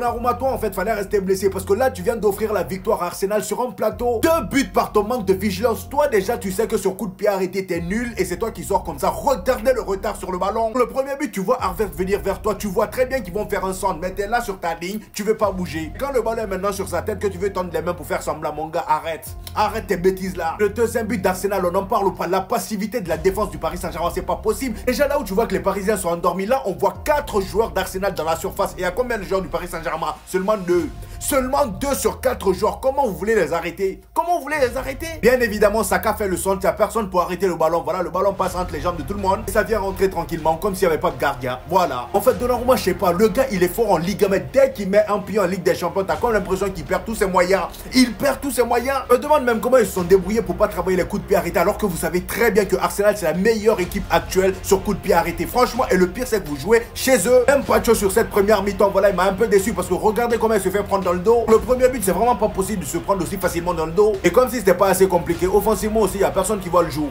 Donnarumma, toi, en fait, fallait rester blessé parce que là, tu viens d'offrir la victoire à Arsenal sur un plateau. 2 buts par ton manque de vigilance. Toi, déjà, tu sais que sur coup de pied arrêté, t'es nul et c'est toi qui sors comme ça. Regardez le retard sur le ballon. Le premier but, tu vois Harvey venir vers toi. Tu vois très bien qu'ils vont faire un centre, mais t'es là sur ta ligne, tu veux pas bouger. Quand le ballon est maintenant sur sa tête, que tu veux tendre les mains pour faire semblant, mon gars, arrête. Arrête tes bêtises là. Le deuxième but d'Arsenal, on en parle ou pas. La passivité de la défense du Paris Saint-Germain, c'est pas possible. Déjà là où tu vois que les Parisiens sont endormis, là, on voit 4 joueurs d'Arsenal dans la surface. Et il y a combien de joueurs du Paris Saint-Germain? Seulement 2. Seulement 2 sur 4 joueurs. Comment vous voulez les arrêter? Comment vous voulez les arrêter? Bien évidemment, Saka fait le centre. Il n'y a personne pour arrêter le ballon. Voilà, le ballon passe entre les jambes de tout le monde. Et ça vient rentrer tranquillement, comme s'il n'y avait pas de gardien. Voilà. En fait, Donnarumma, je sais pas. Le gars, il est fort en Ligue 1. Mais dès qu'il met un pied en Ligue des Champions, t'as comme l'impression qu'il perd tous ses moyens. Il perd tous ses moyens. Je me demande même comment ils se sont débrouillés pour pas travailler les coups de pied arrêtés. Alors que vous savez très bien que Arsenal, c'est la meilleure équipe actuelle sur coups de pied arrêtés. Franchement, et le pire, c'est que vous jouez chez eux. Même Pacho sur cette première mi-temps, voilà, il m'a un peu déçu parce que regardez comment il se fait prendre dans le dos. Le premier but, c'est vraiment pas possible de se prendre aussi facilement dans le dos. Et comme si c'était pas assez compliqué, offensivement aussi, il y a personne qui voit le jour.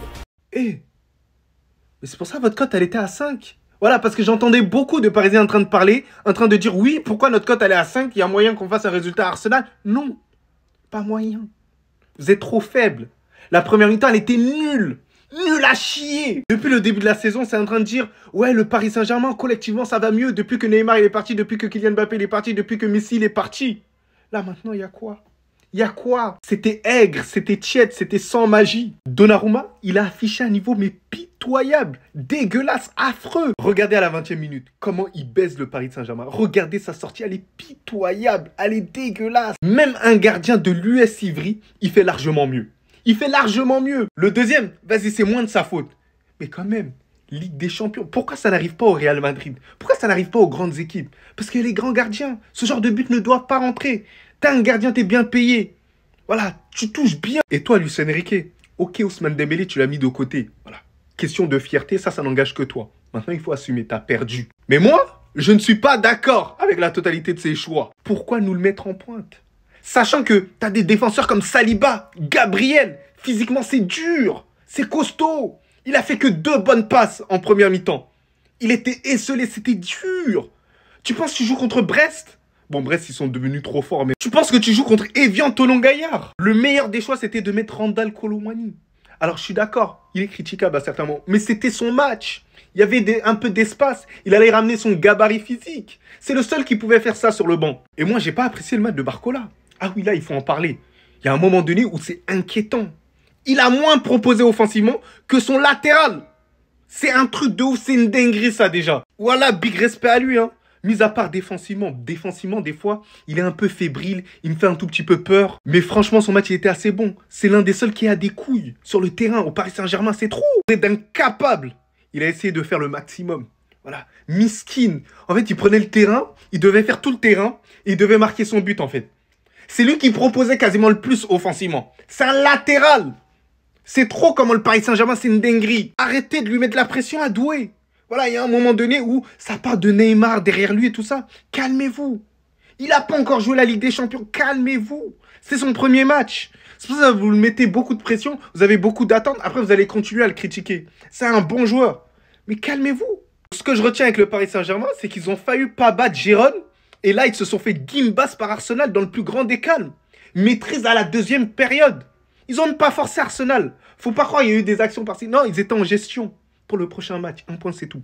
Mais c'est pour ça votre cote, elle était à 5. Voilà, parce que j'entendais beaucoup de Parisiens en train de parler, en train de dire oui, pourquoi notre cote elle est à 5, il y a moyen qu'on fasse un résultat à Arsenal. Non, pas moyen. Vous êtes trop faible. La première mi-temps, elle était nulle. Nul à chier. Depuis le début de la saison, c'est en train de dire ouais, le Paris Saint-Germain, collectivement, ça va mieux depuis que Neymar il est parti, depuis que Kylian Mbappé il est parti, depuis que Messi il est parti. Là, maintenant, il y a quoi? Il y a quoi? C'était aigre, c'était tiède, c'était sans magie. Donnarumma, il a affiché un niveau mais pitoyable, dégueulasse, affreux. Regardez à la 20e minute, comment il baise le Paris Saint-Germain. Regardez sa sortie, elle est pitoyable, elle est dégueulasse. Même un gardien de l'US Ivry, il fait largement mieux. Il fait largement mieux. Le deuxième, vas-y, c'est moins de sa faute. Mais quand même, Ligue des Champions, pourquoi ça n'arrive pas au Real Madrid? Pourquoi ça n'arrive pas aux grandes équipes? Parce que les grands gardiens, ce genre de but ne doit pas rentrer. T'as un gardien, t'es bien payé. Voilà, tu touches bien. Et toi, Luis Enrique, ok, Ousmane Dembélé, tu l'as mis de côté. Voilà. Question de fierté, ça n'engage que toi. Maintenant, il faut assumer, t'as perdu. Mais moi, je ne suis pas d'accord avec la totalité de ces choix. Pourquoi nous le mettre en pointe? Sachant que t'as des défenseurs comme Saliba, Gabriel, physiquement, c'est dur. C'est costaud. Il a fait que 2 bonnes passes en première mi-temps. Il était esselé, c'était dur. Tu penses que tu joues contre Brest? Bon, Brest, ils sont devenus trop forts, mais tu penses que tu joues contre Evian Toulon-Gaillard? Le meilleur des choix, c'était de mettre Randal Kolo Muani. Alors, je suis d'accord, il est critiquable à certains moments, mais c'était son match. Il y avait un peu d'espace. Il allait ramener son gabarit physique. C'est le seul qui pouvait faire ça sur le banc. Et moi, j'ai pas apprécié le match de Barcola. Ah oui, là, il faut en parler. Il y a un moment donné où c'est inquiétant. Il a moins proposé offensivement que son latéral. C'est un truc de ouf, c'est une dinguerie ça déjà. Voilà, big respect à lui. Hein. Mis à part défensivement, des fois, il est un peu fébrile, il me fait un tout petit peu peur. Mais franchement, son match, il était assez bon. C'est l'un des seuls qui a des couilles sur le terrain. Au Paris Saint-Germain, c'est trop. C'est incapable. Il a essayé de faire le maximum. Voilà, miskin. En fait, il prenait le terrain, il devait faire tout le terrain et il devait marquer son but en fait. C'est lui qui proposait quasiment le plus offensivement. C'est un latéral. C'est trop comment le Paris Saint-Germain, c'est une dinguerie. Arrêtez de lui mettre la pression à Doué. Voilà, il y a un moment donné où ça part de Neymar derrière lui et tout ça. Calmez-vous. Il n'a pas encore joué la Ligue des Champions. Calmez-vous. C'est son premier match. C'est pour ça que vous lui mettez beaucoup de pression. Vous avez beaucoup d'attentes. Après, vous allez continuer à le critiquer. C'est un bon joueur. Mais calmez-vous. Ce que je retiens avec le Paris Saint-Germain, c'est qu'ils ont failli pas battre Gérone. Et là, ils se sont fait guimbasse par Arsenal dans le plus grand des calmes. Maîtrise à la 2e période. Ils n'ont pas forcé Arsenal. Faut pas croire qu'il y a eu des actions par-ci. Non, ils étaient en gestion. Pour le prochain match, 1 point, c'est tout.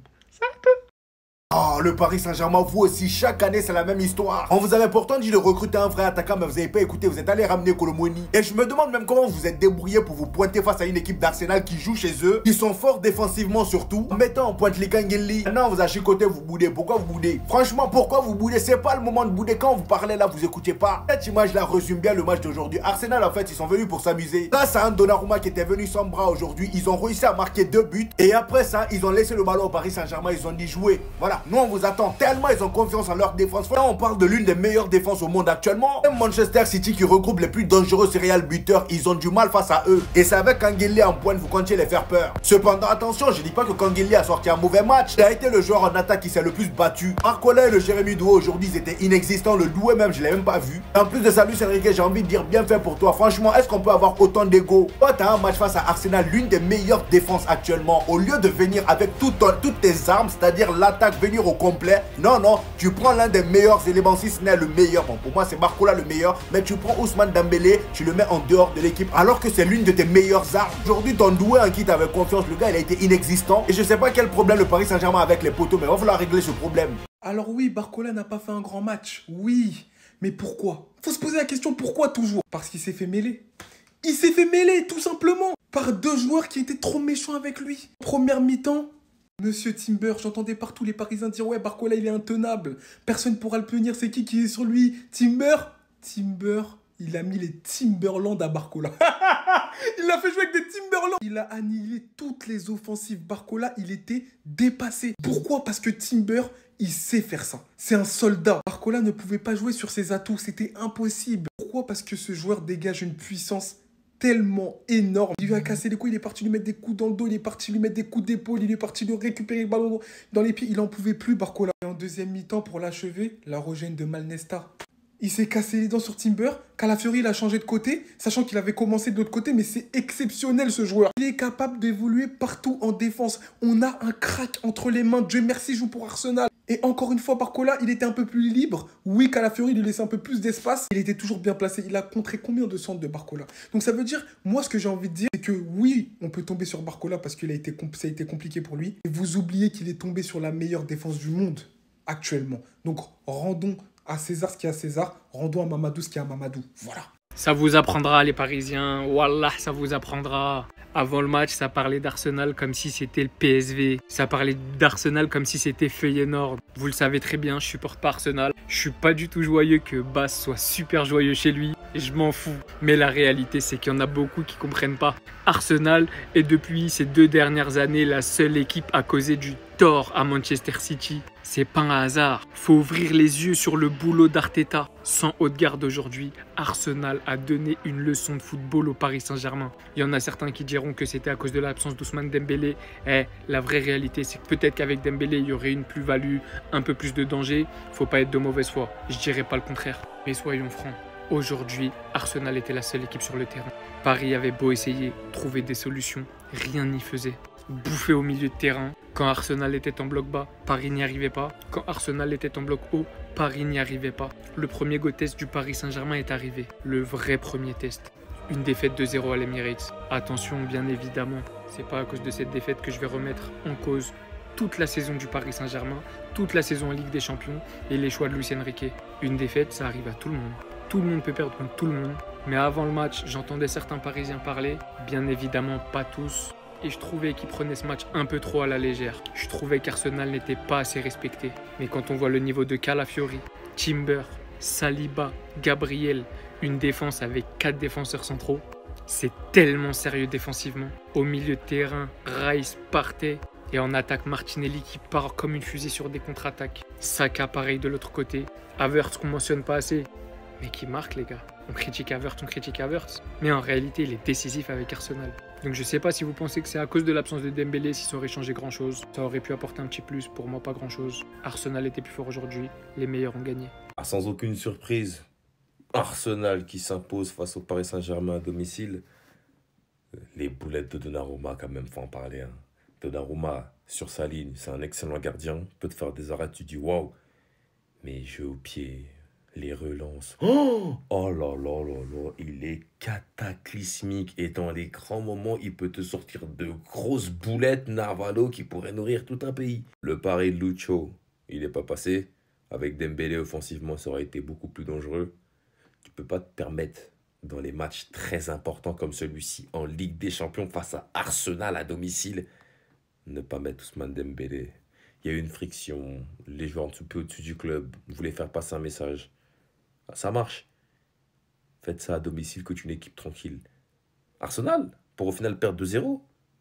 Oh, le Paris Saint-Germain, vous aussi, chaque année, c'est la même histoire. On vous avait pourtant dit de recruter un vrai attaquant, mais vous n'avez pas écouté, vous êtes allé ramener Kolo Muani. Et je me demande même comment vous êtes débrouillé pour vous pointer face à une équipe d'Arsenal qui joue chez eux, qui sont forts défensivement surtout, en mettant en pointe les Kangeli. Maintenant, vous achicoté, vous boudez. Pourquoi vous boudez? Franchement, pourquoi vous boudez? C'est pas le moment de bouder. Quand vous parlez là, vous écoutez pas. Cette image-là résume bien le match d'aujourd'hui. Arsenal, en fait, ils sont venus pour s'amuser. Grâce à un Donnarumma qui était venu sans bras aujourd'hui, ils ont réussi à marquer 2 buts. Et après ça, ils ont laissé le ballon au Paris Saint-Germain, ils ont dit jouer. Voilà, nous on vous attend. Tellement ils ont confiance en leur défense. Là, on parle de l'une des meilleures défenses au monde actuellement. Même Manchester City qui regroupe les plus dangereux serial buteurs, ils ont du mal face à eux. Et c'est avec Kangeli en pointe, vous comptiez les faire peur. Cependant, attention, je dis pas que Kangeli a sorti un mauvais match. Il a été le joueur en attaque qui s'est le plus battu. Barcola et le Jérémy Doué aujourd'hui, ils étaient inexistants. Le Doué même, je l'ai même pas vu. En plus de ça, Luis Enrique, j'ai envie de dire bien fait pour toi. Franchement, est-ce qu'on peut avoir autant d'ego? Toi, t'as un match face à Arsenal, l'une des meilleures défenses actuellement. Au lieu de venir avec toutes tes armes, c'est-à-dire l'attaque, venir revenir au complet. Non, non, tu prends l'un des meilleurs éléments, si ce n'est le meilleur. Bon, pour moi, c'est Barcola le meilleur. Mais tu prends Ousmane Dembélé, tu le mets en dehors de l'équipe, alors que c'est l'une de tes meilleures armes. Aujourd'hui, ton doué en qui tu avais confiance, le gars, il a été inexistant. Et je sais pas quel problème le Paris Saint-Germain a avec les poteaux, mais il va falloir régler ce problème. Alors oui, Barcola n'a pas fait un grand match. Oui, mais pourquoi? Faut se poser la question pourquoi toujours? Parce qu'il s'est fait mêler. Il s'est fait mêler, tout simplement, par deux joueurs qui étaient trop méchants avec lui. Première mi-temps, Monsieur Timber, j'entendais partout les Parisiens dire « Ouais, Barcola, il est intenable. Personne ne pourra le punir, c'est qui est sur lui? Timber ?» Timber, il a mis les Timberland à Barcola. Il l'a fait jouer avec des Timberland. Il a annihilé toutes les offensives. Barcola, il était dépassé. Pourquoi? Parce que Timber, il sait faire ça. C'est un soldat. Barcola ne pouvait pas jouer sur ses atouts. C'était impossible. Pourquoi? Parce que ce joueur dégage une puissance tellement énorme. Il lui a cassé les couilles, il est parti lui mettre des coups dans le dos, il est parti lui mettre des coups d'épaule, il est parti lui récupérer le ballon dans les pieds. Il n'en pouvait plus, Barcola. Et en deuxième mi-temps, pour l'achever, la Rogène de Malnesta. Il s'est cassé les dents sur Timber. Calafiori, il a changé de côté, sachant qu'il avait commencé de l'autre côté, mais c'est exceptionnel ce joueur. Il est capable d'évoluer partout en défense. On a un crack entre les mains. Dieu merci, il joue pour Arsenal. Et encore une fois, Barcola, il était un peu plus libre. Oui, Calafiori lui laissait un peu plus d'espace. Il était toujours bien placé. Il a contré combien de centres de Barcola? Donc ça veut dire, moi, ce que j'ai envie de dire, c'est que oui, on peut tomber sur Barcola parce que ça a été compliqué pour lui. Et vous oubliez qu'il est tombé sur la meilleure défense du monde actuellement. Donc rendons à César ce qu'il y a à César, rendons à Mamadou ce qu'il y a à Mamadou. Voilà. Ça vous apprendra les Parisiens, Wallah, ça vous apprendra. Avant le match, ça parlait d'Arsenal comme si c'était le PSV. Ça parlait d'Arsenal comme si c'était Feyenoord. Vous le savez très bien, je supporte pas Arsenal. Je suis pas du tout joyeux que Bass soit super joyeux chez lui. Je m'en fous. Mais la réalité, c'est qu'il y en a beaucoup qui comprennent pas. Arsenal est depuis ces 2 dernières années la seule équipe à causer du tort à Manchester City. C'est pas un hasard. Faut ouvrir les yeux sur le boulot d'Arteta. Sans Odegaard aujourd'hui, Arsenal a donné une leçon de football au Paris Saint-Germain. Il y en a certains qui diront que c'était à cause de l'absence d'Ousmane Dembélé. La vraie réalité, c'est que peut-être qu'avec Dembélé, il y aurait une plus-value, un peu plus de danger. Faut pas être de mauvaise foi. Je dirais pas le contraire. Mais soyons francs. Aujourd'hui, Arsenal était la seule équipe sur le terrain. Paris avait beau essayer, trouver des solutions, rien n'y faisait. Bouffé au milieu de terrain. Quand Arsenal était en bloc bas, Paris n'y arrivait pas. Quand Arsenal était en bloc haut, Paris n'y arrivait pas. Le premier go test du Paris Saint-Germain est arrivé. Le vrai premier test. Une défaite de 0 à l'Emirates. Attention, bien évidemment, c'est pas à cause de cette défaite que je vais remettre en cause toute la saison du Paris Saint-Germain, toute la saison en Ligue des Champions et les choix de Luis Enrique. Une défaite, ça arrive à tout le monde. Tout le monde peut perdre contre tout le monde. Mais avant le match, j'entendais certains Parisiens parler. Bien évidemment, pas tous. Et je trouvais qu'ils prenaient ce match un peu trop à la légère. Je trouvais qu'Arsenal n'était pas assez respecté. Mais quand on voit le niveau de Calafiori, Timber, Saliba, Gabriel, une défense avec 4 défenseurs centraux, c'est tellement sérieux défensivement. Au milieu de terrain, Rice, Partey. Et en attaque, Martinelli qui part comme une fusée sur des contre-attaques. Saka pareil de l'autre côté. Havertz qu'on mentionne pas assez, mais qui marque les gars. On critique Havertz. Mais en réalité, il est décisif avec Arsenal. Donc je sais pas si vous pensez que c'est à cause de l'absence de Dembélé si ça aurait changé grand chose. Ça aurait pu apporter un petit plus, pour moi pas grand chose. Arsenal était plus fort aujourd'hui, les meilleurs ont gagné. Sans aucune surprise, Arsenal qui s'impose face au Paris Saint-Germain à domicile. Les boulettes de Donnarumma quand même, faut en parler. Hein. Donnarumma sur sa ligne, c'est un excellent gardien, peut te faire des arrêts, tu dis waouh. Mais jeu au pied, les relances. Oh là là là là, il est cataclysmique. Et dans les grands moments, il peut te sortir de grosses boulettes Narvalo qui pourraient nourrir tout un pays. Le pari de Lucho, il n'est pas passé. Avec Dembélé offensivement, ça aurait été beaucoup plus dangereux. Tu peux pas te permettre, dans les matchs très importants comme celui-ci, en Ligue des Champions face à Arsenal à domicile, ne pas mettre Ousmane Dembélé. Il y a eu une friction. Les joueurs un petit peu au-dessus du club voulaient faire passer un message. Ça marche. Faites ça à domicile contre une équipe tranquille. Arsenal, pour au final perdre 2-0,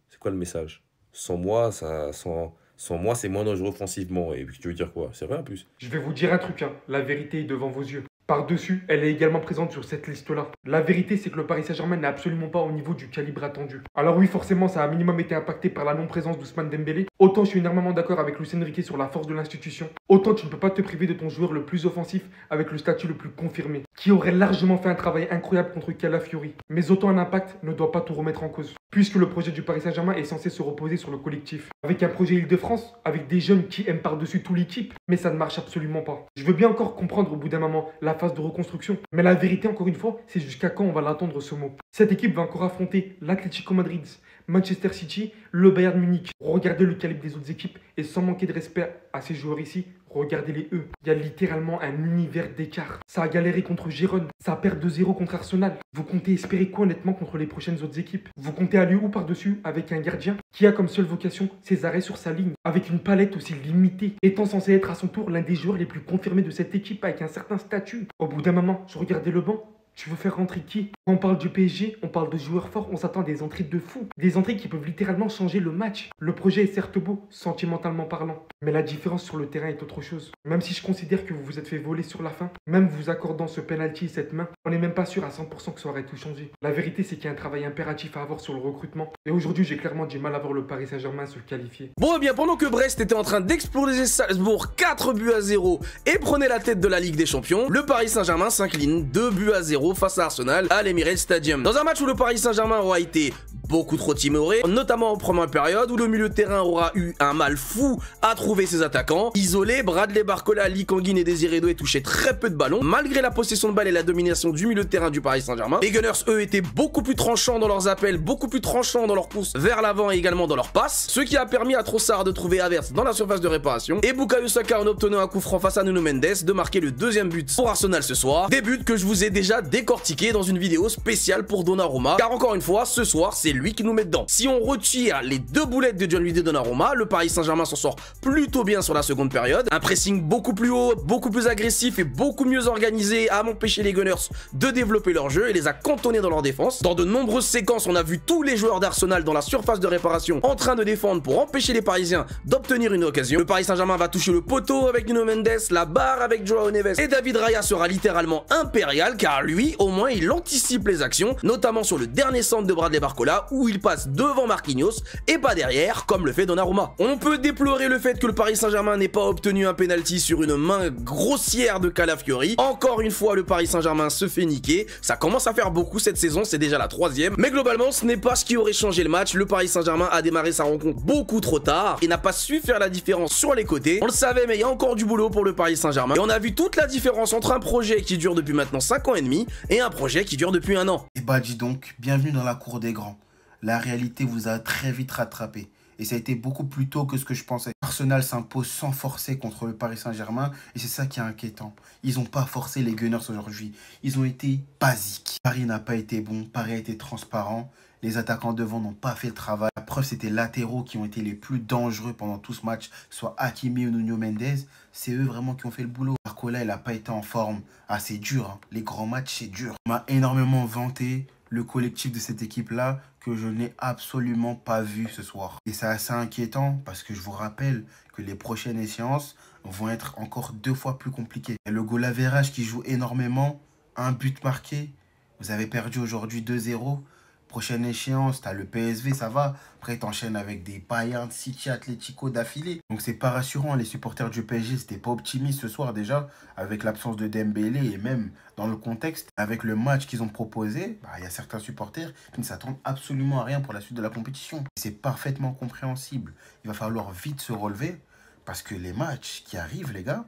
c'est quoi le message? Sans moi, c'est moins dangereux offensivement. Et puis tu veux dire quoi? C'est vrai en plus. Je vais vous dire un truc, hein. La vérité est devant vos yeux. Par-dessus, elle est également présente sur cette liste-là. La vérité, c'est que le Paris Saint-Germain n'est absolument pas au niveau du calibre attendu. Alors oui, forcément, ça a minimum été impacté par la non-présence d'Ousmane Dembélé. Autant je suis énormément d'accord avec Luis Enrique sur la force de l'institution, autant tu ne peux pas te priver de ton joueur le plus offensif avec le statut le plus confirmé, qui aurait largement fait un travail incroyable contre Calafiori. Mais autant un impact ne doit pas tout remettre en cause. puisque le projet du Paris Saint-Germain est censé se reposer sur le collectif. Avec un projet Île-de-France, avec des jeunes qui aiment par-dessus tout l'équipe, mais ça ne marche absolument pas. Je veux bien encore comprendre au bout d'un moment la phase de reconstruction, mais la vérité, encore une fois, c'est jusqu'à quand on va l'attendre ce mot. Cette équipe va encore affronter l'Atlético Madrid, Manchester City, le Bayern Munich. Regardez le calibre des autres équipes et sans manquer de respect à ces joueurs ici, regardez-les eux. Il y a littéralement un univers d'écart. Ça a galéré contre Gérone, ça a perdu 2-0 contre Arsenal. Vous comptez espérer quoi honnêtement contre les prochaines autres équipes? Vous comptez aller où par-dessus avec un gardien qui a comme seule vocation ses arrêts sur sa ligne, avec une palette aussi limitée, étant censé être à son tour l'un des joueurs les plus confirmés de cette équipe avec un certain statut. Au bout d'un moment, je regardais le banc. Tu veux faire rentrer qui? Quand on parle du PSG, on parle de joueurs forts, on s'attend à des entrées de fou. Des entrées qui peuvent littéralement changer le match. Le projet est certes beau, sentimentalement parlant, mais la différence sur le terrain est autre chose. Même si je considère que vous vous êtes fait voler sur la fin, même vous accordant ce penalty et cette main, on n'est même pas sûr à 100% que ça aurait tout changé. La vérité, c'est qu'il y a un travail impératif à avoir sur le recrutement. Et aujourd'hui, j'ai clairement du mal à voir le Paris Saint-Germain se qualifier. Bon, eh bien, pendant que Brest était en train d'exploser Salzbourg 4-0 et prenait la tête de la Ligue des Champions, le Paris Saint-Germain s'incline 2-0 face à Arsenal à l'Emirates Stadium. Dans un match où le Paris Saint-Germain aura été beaucoup trop timoré, notamment en première période où le milieu de terrain aura eu un mal fou à trouver ses attaquants. Isolé, Bradley Barcola, Lee Kangin et Désiré Doué touchaient très peu de ballons, malgré la possession de balle et la domination du milieu de terrain du Paris Saint-Germain. Les Gunners, eux, étaient beaucoup plus tranchants dans leurs appels, beaucoup plus tranchants dans leurs courses vers l'avant et également dans leurs passes, ce qui a permis à Trossard de trouver Havertz dans la surface de réparation et Bukayo Saka, en obtenant un coup franc face à Nuno Mendes, de marquer le deuxième but pour Arsenal ce soir. Des buts que je vous ai déjà décortiqués dans une vidéo spéciale pour Donnarumma, car encore une fois, ce soir, c'est lui qui nous met dedans. Si on retire les deux boulettes de Gianluigi Donnarumma, le Paris Saint-Germain s'en sort plutôt bien sur la seconde période. Un pressing beaucoup plus haut, beaucoup plus agressif et beaucoup mieux organisé à empêcher les Gunners de développer leur jeu et les a cantonnés dans leur défense. Dans de nombreuses séquences, on a vu tous les joueurs d'Arsenal dans la surface de réparation en train de défendre pour empêcher les Parisiens d'obtenir une occasion. Le Paris Saint-Germain va toucher le poteau avec Nuno Mendes, la barre avec Joao Neves et David Raya sera littéralement impérial car lui, au moins, il anticipe les actions, notamment sur le dernier centre de Bradley Barcola où il passe devant Marquinhos et pas derrière comme le fait Donnarumma. On peut déplorer le fait que le Paris Saint-Germain n'ait pas obtenu un penalty sur une main grossière de Calafiori. Encore une fois, le Paris Saint-Germain se fait niquer. Ça commence à faire beaucoup cette saison, c'est déjà la troisième. Mais globalement, ce n'est pas ce qui aurait changé le match. Le Paris Saint-Germain a démarré sa rencontre beaucoup trop tard et n'a pas su faire la différence sur les côtés. On le savait, mais il y a encore du boulot pour le Paris Saint-Germain. Et on a vu toute la différence entre un projet qui dure depuis maintenant 5 ans et demi et un projet qui dure depuis 1 an. Et bah dis donc, bienvenue dans la cour des grands. La réalité vous a très vite rattrapé. Et ça a été beaucoup plus tôt que ce que je pensais. Arsenal s'impose sans forcer contre le Paris Saint-Germain. Et c'est ça qui est inquiétant. Ils n'ont pas forcé les Gunners aujourd'hui. Ils ont été basiques. Paris n'a pas été bon. Paris a été transparent. Les attaquants devant n'ont pas fait le travail. La preuve, c'était les latéraux qui ont été les plus dangereux pendant tout ce match. Soit Hakimi ou Nuno Mendes. C'est eux vraiment qui ont fait le boulot. Barcola, il n'a pas été en forme. Ah, c'est dur. Hein. Les grands matchs, c'est dur. On m'a énormément vanté le collectif de cette équipe-là que je n'ai absolument pas vu ce soir. Et c'est assez inquiétant parce que je vous rappelle que les prochaines échéances vont être encore 2 fois plus compliquées. Et le goal average qui joue énormément, un but marqué, vous avez perdu aujourd'hui 2-0. Prochaine échéance, tu as le PSV, ça va. Après, tu enchaînes avec des Bayern, City, Atlético d'affilée. Donc, c'est pas rassurant. Les supporters du PSG, n'étaient pas optimistes ce soir déjà, avec l'absence de Dembélé et même dans le contexte, avec le match qu'ils ont proposé, il y a certains supporters qui ne s'attendent absolument à rien pour la suite de la compétition. C'est parfaitement compréhensible. Il va falloir vite se relever parce que les matchs qui arrivent, les gars,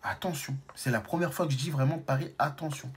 attention. C'est la première fois que je dis vraiment Paris, attention.